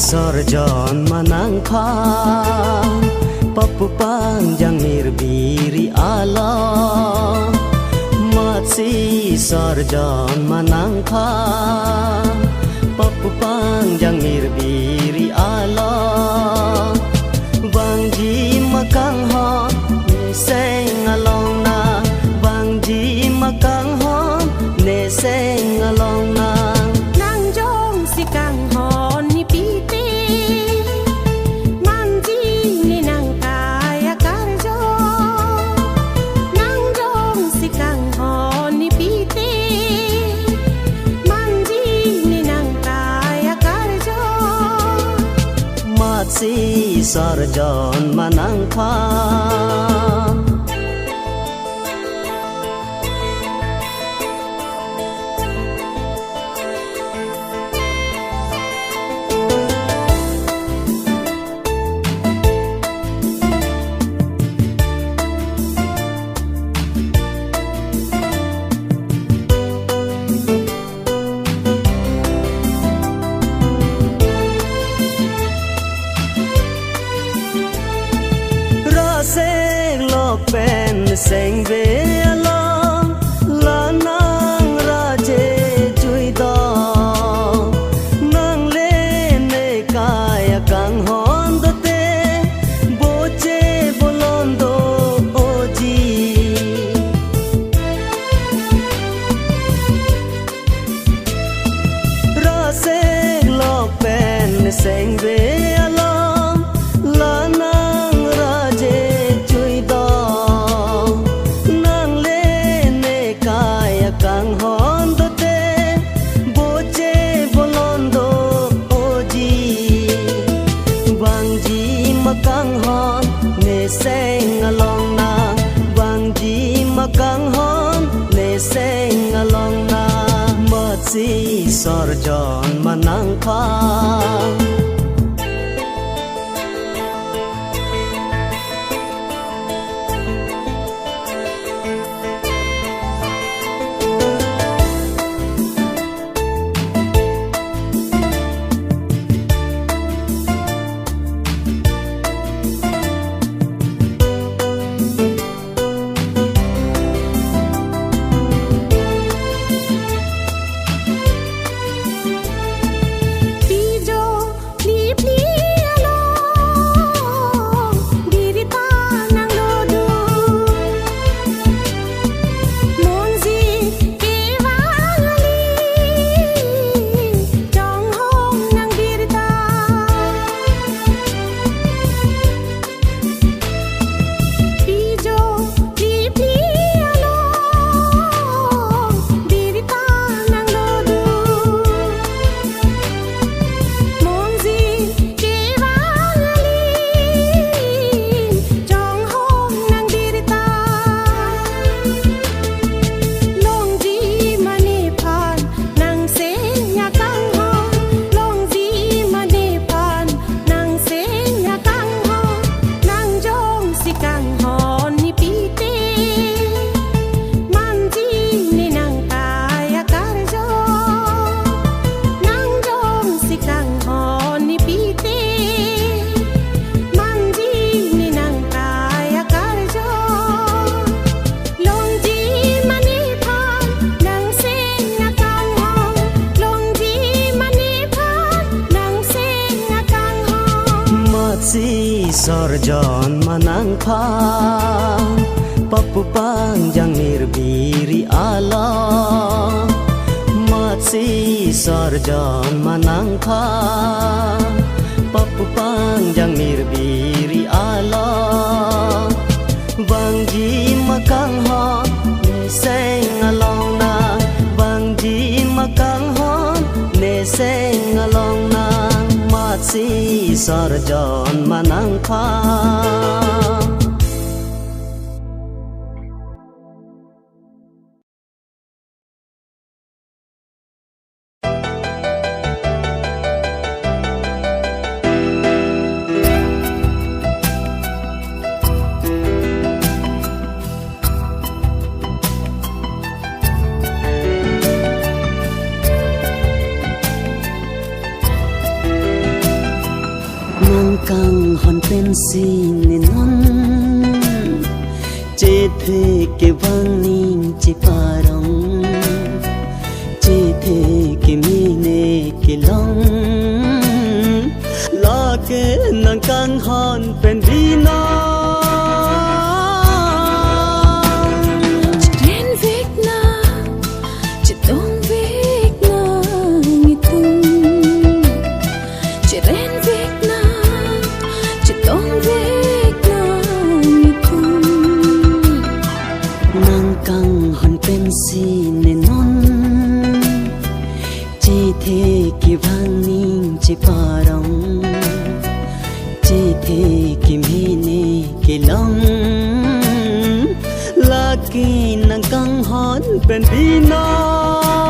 sorjon manangkha papu panjang nirbiri Allah matsi sorjon manangkha papu panjang nirbiri Allah bangji makang ho ne seng along na bangji makang ho ne seng along na nang jong si kang hon ni piti manji ni nang kaya karjo nang jong si kang hon ni piti manji ni nang kaya karjo matsi sorjon manangkha pen seng ve along la nang raje chui do nang le ne kaya kang hon do te boche bolondo oji rase lo pen seng ve along la nang raje chui do kang hon do te boche bolondo oji bangji makang hon ne seng along na bangji makang hon ne seng along na matsi sorjon manangkha sorjon manangkha papu panjang nirbiri Allah matsi sorjon manangkha papu panjang nirbiri Allah bangji makang ho ne seng along na bangji makang ho ne seng along na matsi sorjon manangkha กังฮอนเป็นสีเนนอนเจเทเกวังนิงจิปารองเจเทเกมีเนเกลองลาเกนังกังฮอนเป็นดีนอสีเนนอนจีเทกิวังนิงจิปารองจีเทกิมีเนกิลองลากีนังกังฮอนเป็นพี่น้อง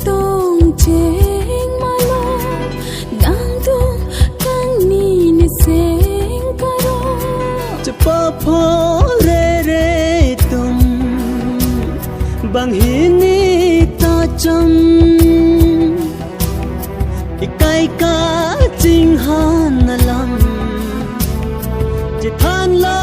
Tong cheng malo dang tung kang ni ne seng karo chapa pho re re tum bang hi ni ta cham ikai ka ching han na lam ji than lo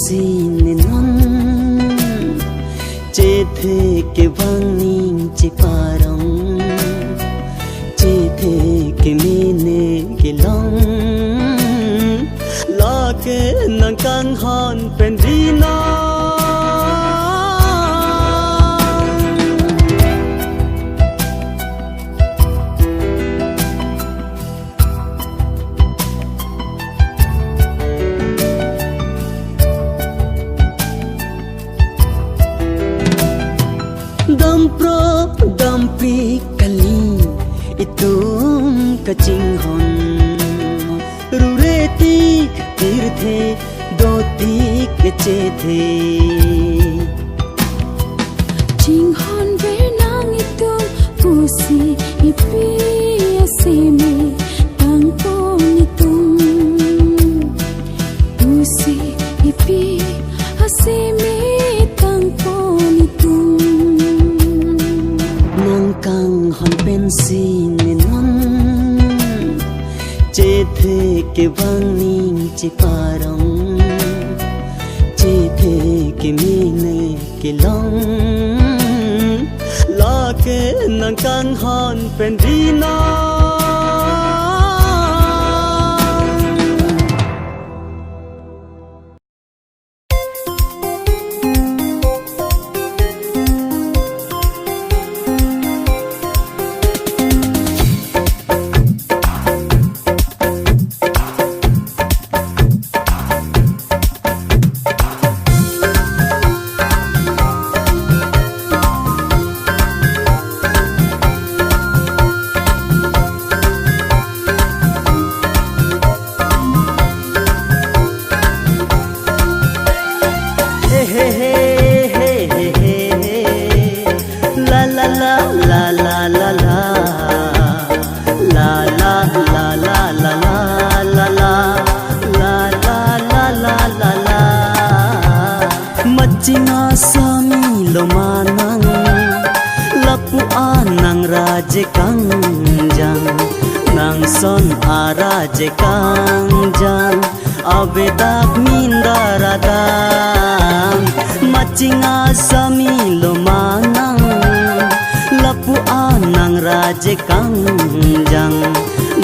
สีเนนอนเจเทเกวังนิงจิปารองเจเทเกมีเนเกลองลาเกนังกังฮอนเป็นดีนอDampi kali itum kaching hon rureti tirthe doti keche the ching hon ve nang itum pusi ipi aseme tang pon itum pusi ipi aseme tang pon itumกังฮอนเป็นสีเนนอนเจเทเกวังนิงจิปารองเจเทเกมีเนเกลองลาเกนังกังฮอนเป็นดีนอMachinga sami lomanang lapu anang raje kangjang nang son araje kangjang abedak mindaradang machinga sami lomanang lapu anang raje kangjang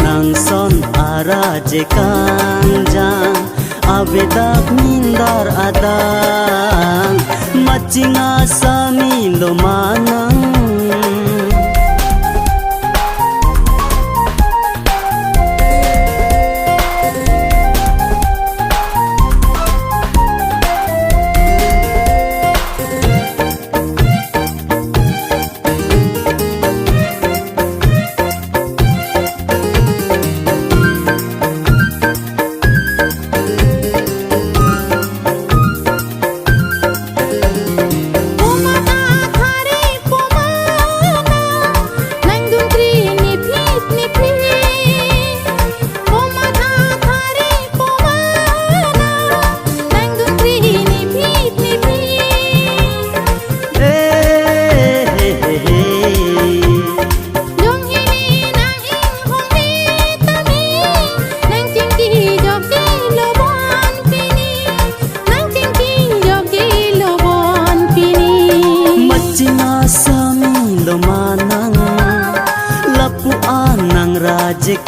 nang son araje kangjang abedak mindar adang machinga sami lomanang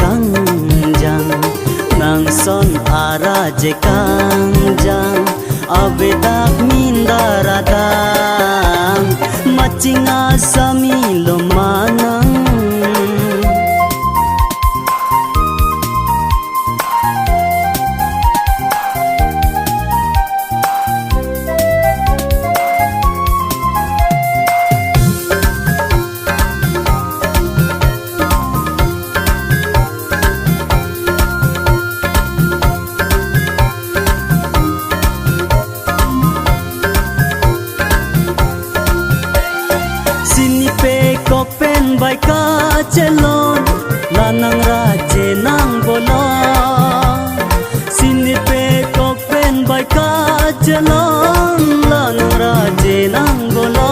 kangjang nang son ara je kangjang abedak mindaradang macinga sami lomanang bai ka chelon lanang raje nang bola sinipe kopen bai ka chelon lanang raje nang bola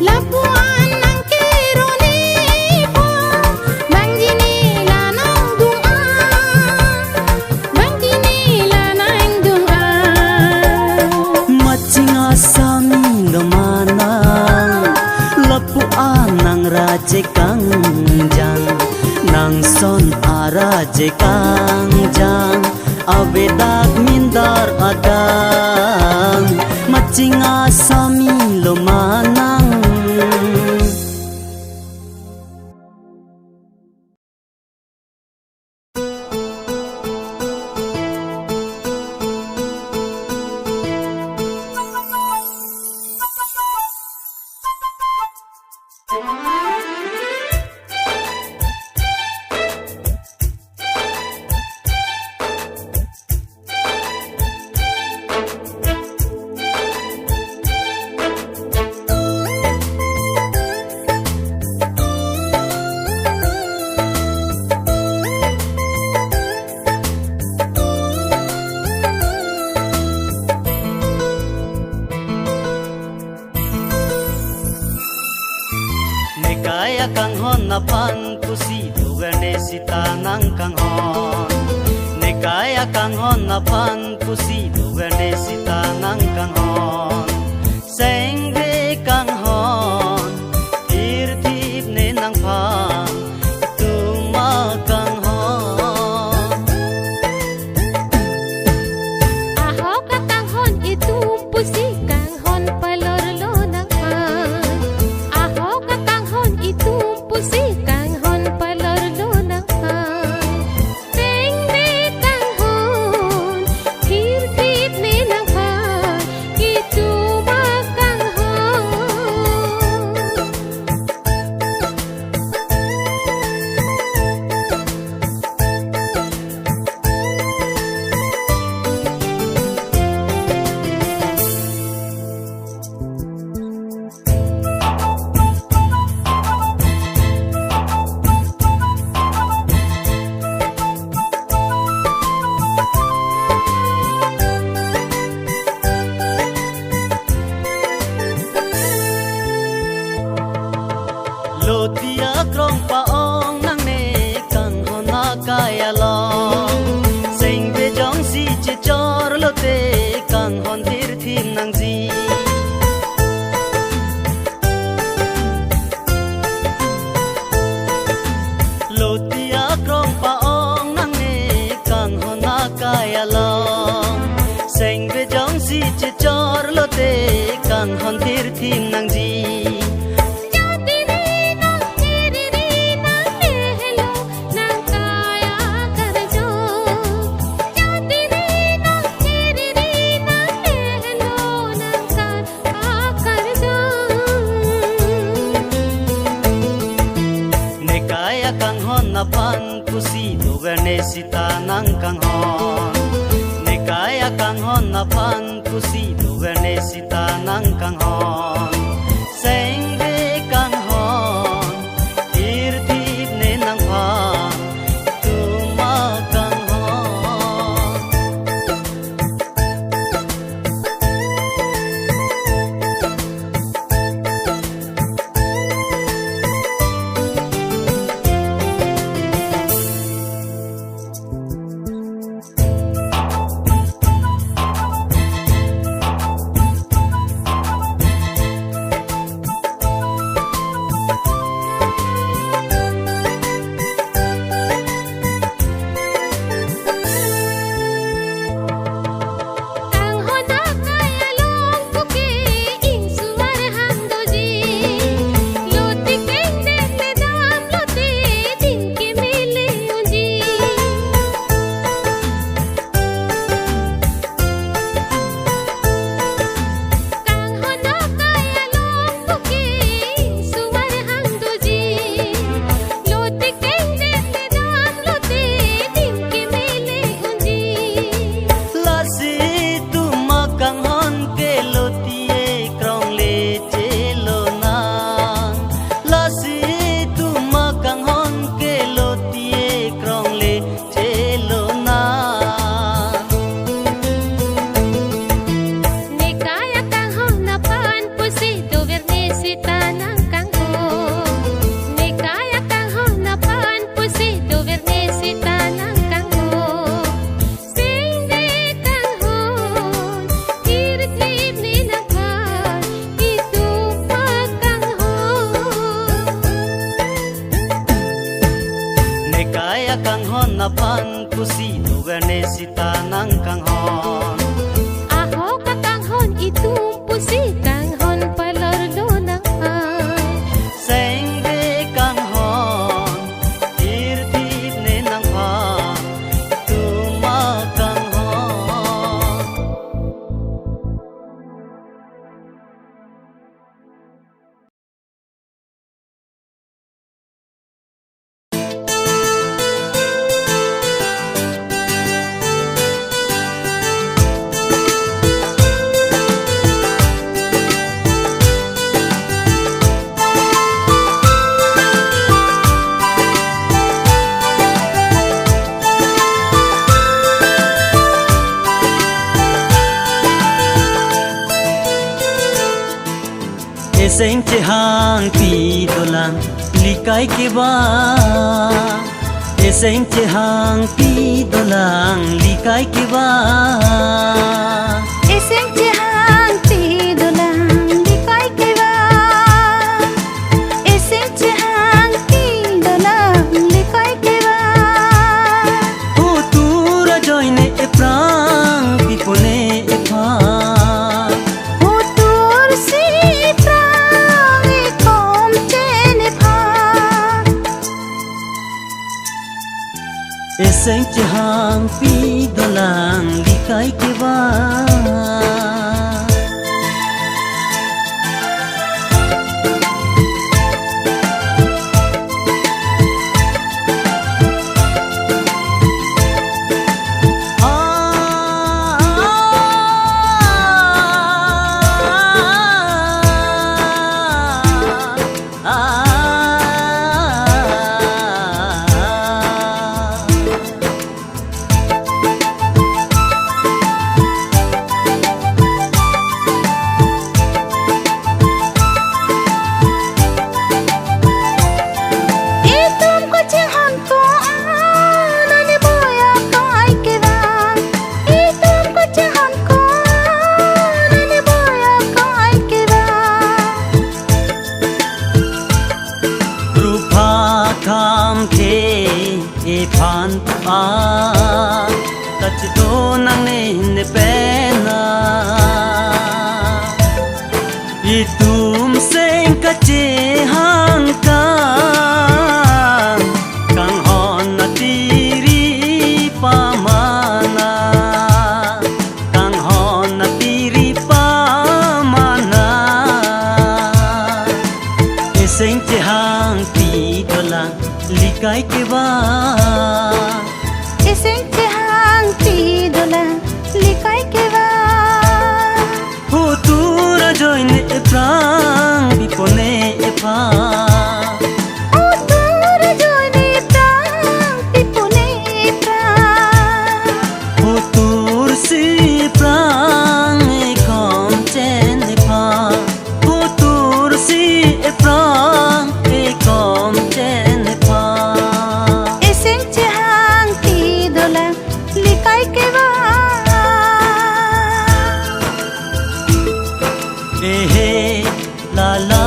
Lapuan nang kironi po bang dinila nang dunga bang dinila nang dunga macinga sami lomanang lapuan nang raje kangjang nang son araje kangjang abedak mindar adang macinga sami lomanang Kaya kang hon na pan pusi dugane sita nang kang hon Nekaya kang hon na pan pusi dugane sita nang kang hon Sengbe kang hon tirtip ne nang pan tuma kang hon Aho katang hon itu pusi kang hon palorlo nang pan Aho katang hon itu pusi kang hon palorlo nang pan Tengbe kang hon tirtip ne nang pan itu kang hon Lotia krong paong nang ne kang hona kaya long Sing be jong si che chor lote kang hon tir thim nang ji Lotia krong paong nang ne kang hona kaya long Sing be jong si che chor lote kang hon tir thim nang ji pan pusi dugane sita nang kang hon Nekaya kang hon na pan pusi dugane sita nang kang hon Sengbe kang hon tirtip ne nang pan tuma kang hon Kaya kang hon na pan kusi Tugane sita nang kang hon Aho kakanghon itumpusi kanghon palardo nang Sengde kang hon Tirtip ne nang pan Tuma kang hon Eseng chehang pi dolang likai ke ba Eseng chehang pi dolang likai ke ba Eseng chehang pi dolang likai ke ba Eseng chehang pi dolang likai ke ba Ho tura joine e prang pi pone e pha Utur si prang e kom chene pha Eseng chehang pi dolang likai ke ba Itum ko chehang ko nani boya kai ke ba Itum ko chehang ko nani boya kai ke ba Rupa kam ke e phan pa Tach to nang ne pena Itum seng ka chehang ka Kang hon na tiri pa mana Kang hon na tiri pa mana Eseng chehang pi dolang likai ke ba Eseng chehang pi dolang likai ke ba Ho tura joine e prang pi pone e pha Utur joine prang pipune prang Ho tur si prang e kom chen e pha Ho tur si e prang e kom chen e pha Eseng chehang pi dolang likai ke ba Hey, la la,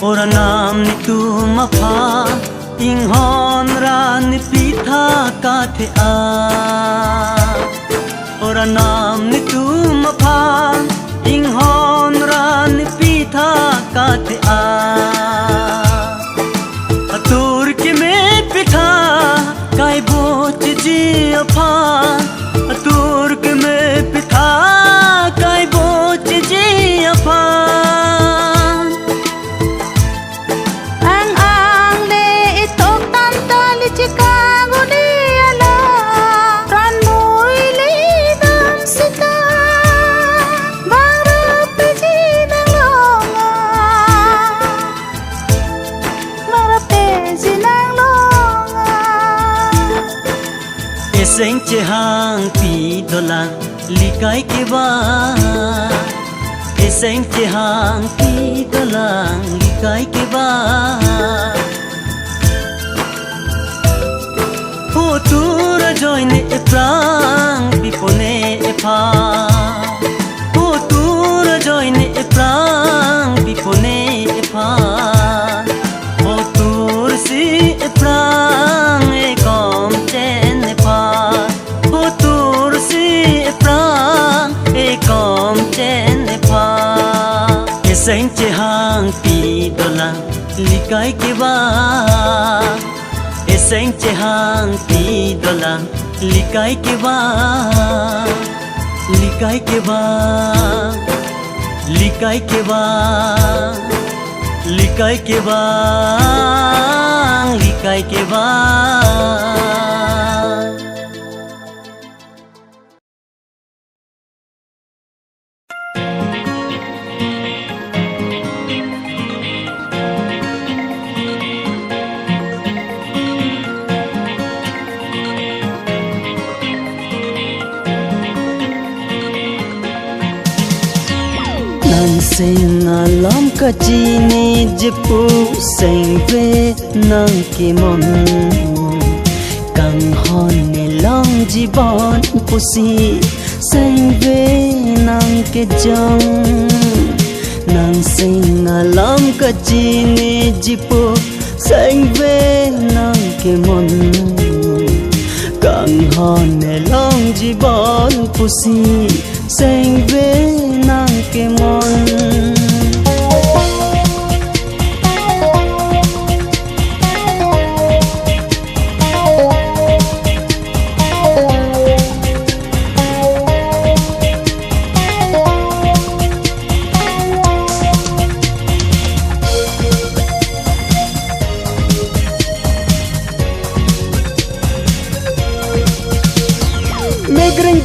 Ora nam ni tu ma pha ing hon ran ni pitha ka the a Ora nam ni tu ma pha ing hon ran ni pitha ka the a Atur ke me pitha kai bo ji a pha Atur ke me pitha kai bo ji a pha Ang le itok tam tali chika guni ala Ran mui le dam sita Seng che hang pi dolang likai ke ba Seng che hang pi dolang likai ke ba Ho tura join e prang pipone e pha Ho tura join e prang pipone e pha Ho tur si e prang e kom ten e pha Ho tur si e prang e kom ten e pha Seng che hang pi dolang likai ke ba Seng che hang pi dolang likai ke ba likai ke ba likai ke ba likai ke ba likai ke ba Sing along ka chini jipu sing ve nang ki mon kang hon ne long jibon pusi sing ve nang ke jong nang sing along ka chini jipu sing ve nang ki mon kang hon ne long jibon pusi sing ve nang ke mon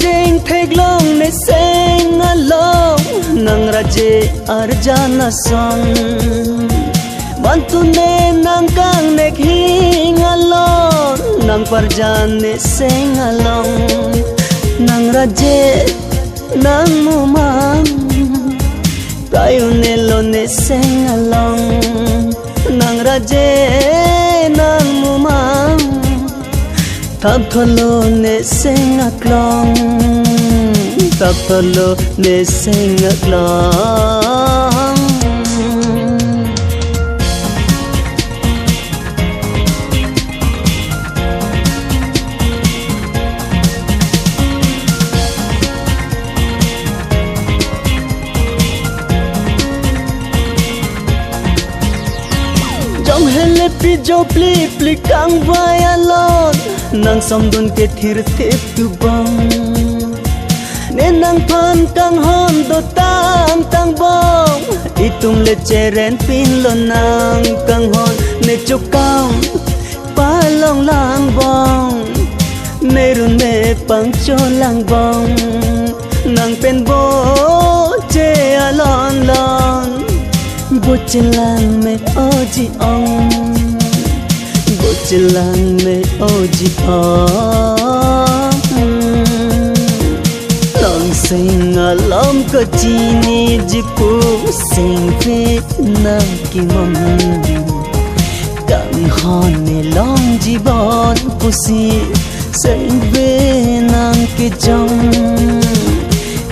Jeng theg long ne seng along nang raje arjana son bantu ne nang kang ne hing along nang parjan ne seng along nang raje nang mumam tayo ne lo ne seng along nang raje nang mumam Tap tholo ne sing a klong Tap tholo ne sing a klong Jom hele pi jo pli pli kang vai alon Nang som don ke thir thep tu bang Nên nang phan kang hom do tang tang bong Itum le cheren pin lo nang kang hon Ne chuk kam pa long lang bong Ne run ne pang cho lang bong Nang pen bo che alon lon Bo che lang me o ji ong Chilang me oji Long sing alom ka chini jipu sing ve nang ki mon Kang hon ne long jibon pusi sing ve nang ki jong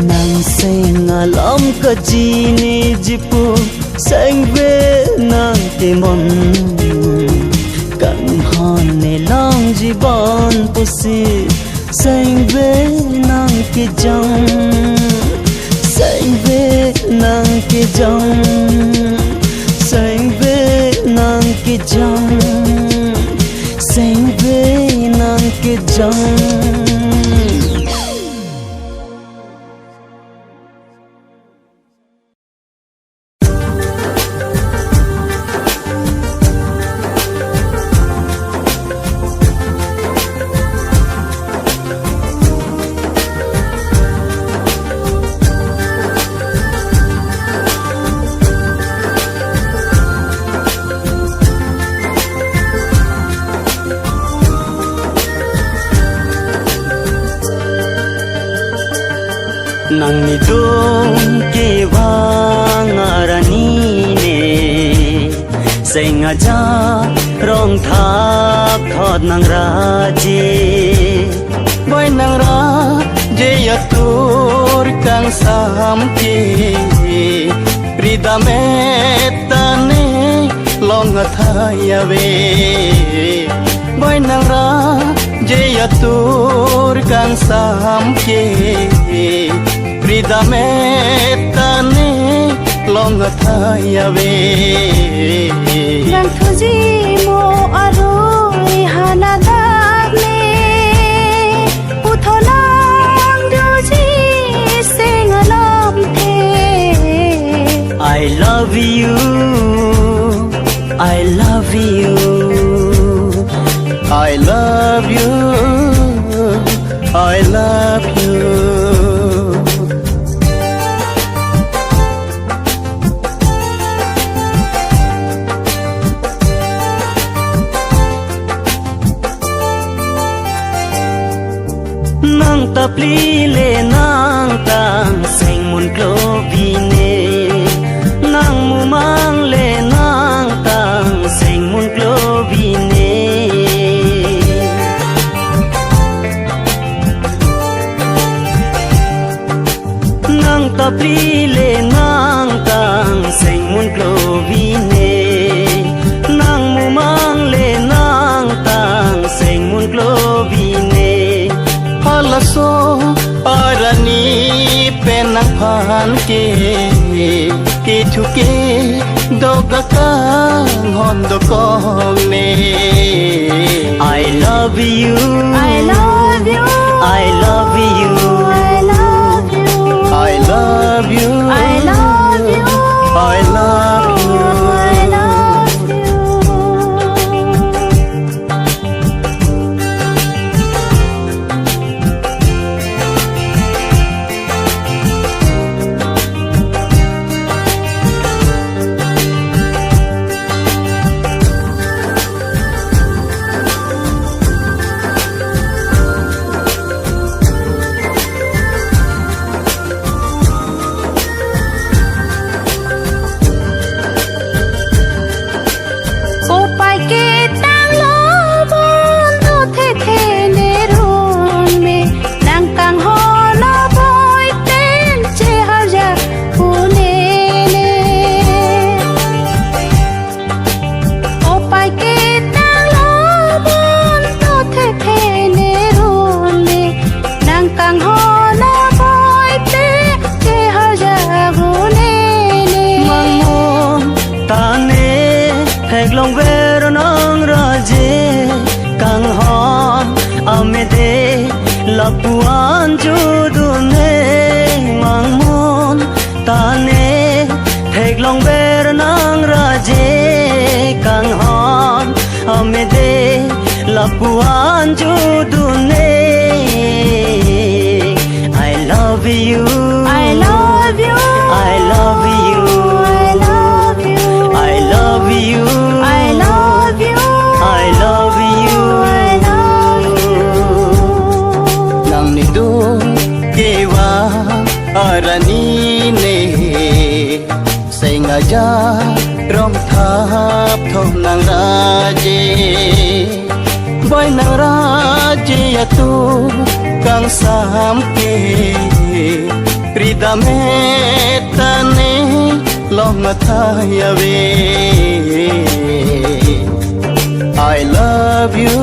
Nang sing alom ka chini jipu sing ve nang ki mon Kang hon ne long jibon pusi Sing ve nang ki jong Sing ve nang ki jong Sing ve nang ki jong Sing ve nang ki jong nang ni dong ke wangarani ne senga ja rong thap thot nang raje boy nang ra je ya tur kang sam ke pridame tane long thaya ve boy nang ra je ya tur kang sam ke pridame tane long thaya ve nang thuji mo aroi hanadak ne utholang doji sengalom the I love you I love you I love you I love you nang tapli le nang tang seng mun klo vi ne nang mu mang le nang tang seng mun klo vi ne nang tapli le nang tang seng mun klo vi ne nang mu mang le nang tang seng mun klo vi ne halaso arani penang phan ke chuke doga ka hon do kong ne I love you I love you I love you I love you I love you I love you I love you I love you long ver nang raje kang hon amede lapuan judune mangmon tane thek long ver nang raje kang hon amede lapuan judune I love you I love you I love you I love you I love you I love you I love you I love you nang ni du ke wa arani ne senga ja rom thap thom nang raje boy nang raje ya tu kang sam ke pridame tane long thaya ve I I love you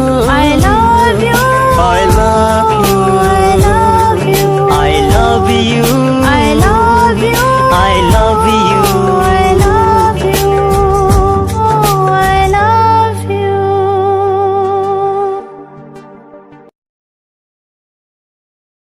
love